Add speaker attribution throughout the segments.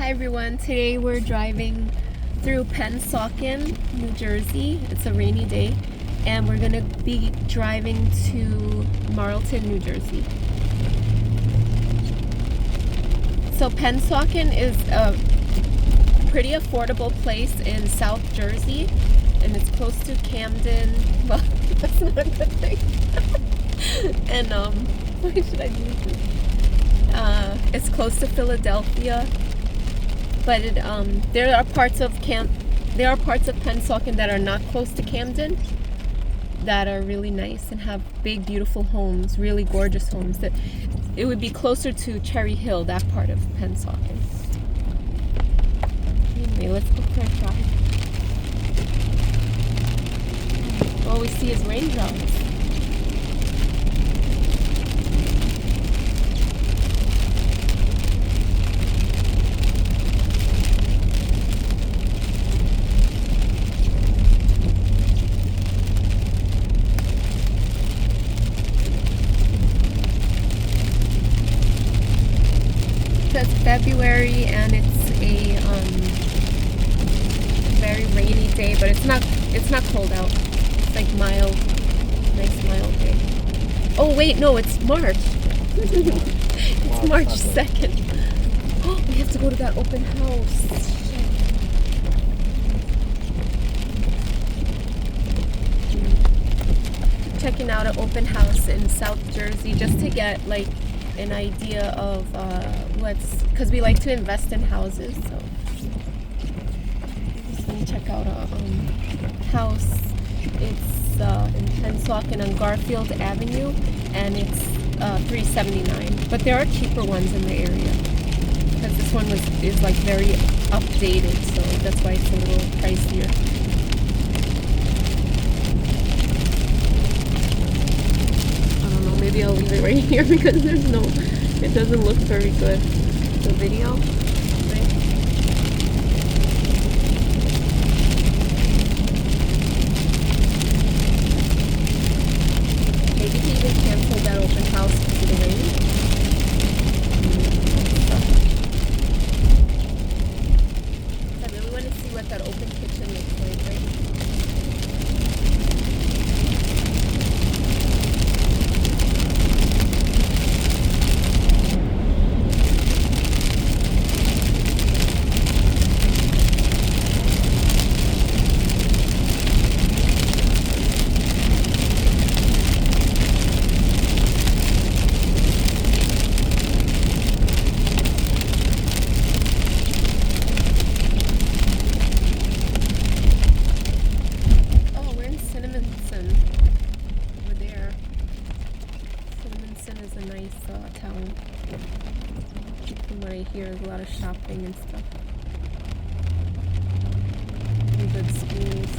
Speaker 1: Hi everyone, today we're driving through Pennsauken, New Jersey. It's a rainy day and we're gonna be driving to Marlton, New Jersey. So Pennsauken is a pretty affordable place in South Jersey and it's close to Camden. Well, that's not a good thing. And why should I do this? It's close to Philadelphia. But there are parts of Pennsauken that are not close to Camden that are really nice and have big, beautiful homes, really gorgeous homes. That it would be closer to Cherry Hill, that part of Pennsauken. Anyway, let's go for a drive. All we see is raindrops. It's February and it's a very rainy day, but it's not cold out. It's like mild, nice mild day. Oh wait, no, it's March. It's March 2nd. Oh, we have to go to that open house. Checking out an open house in South Jersey just to get like an idea of because we like to invest in houses, so just gonna check out a house. It's in Pennsauken on Garfield Avenue and it's $379, but there are cheaper ones in the area because this one is like very updated, so that's why it's a little pricier. Maybe I'll leave it right here because it doesn't look very good, the video. Right? Maybe he even canceled that open house because of the rain. I really want to see what that open kitchen looks like, right? Is a nice town. From what I hear, there's a lot of shopping and stuff. Really good schools.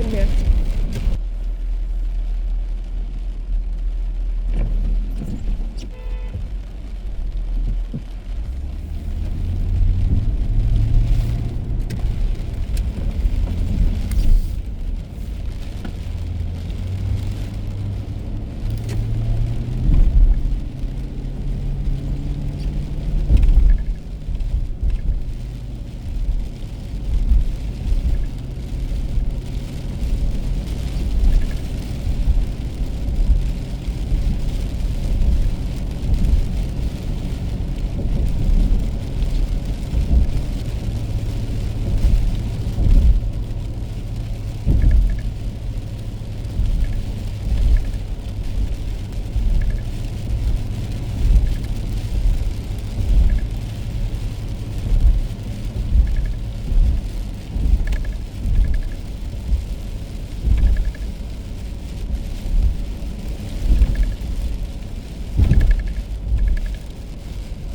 Speaker 1: in here.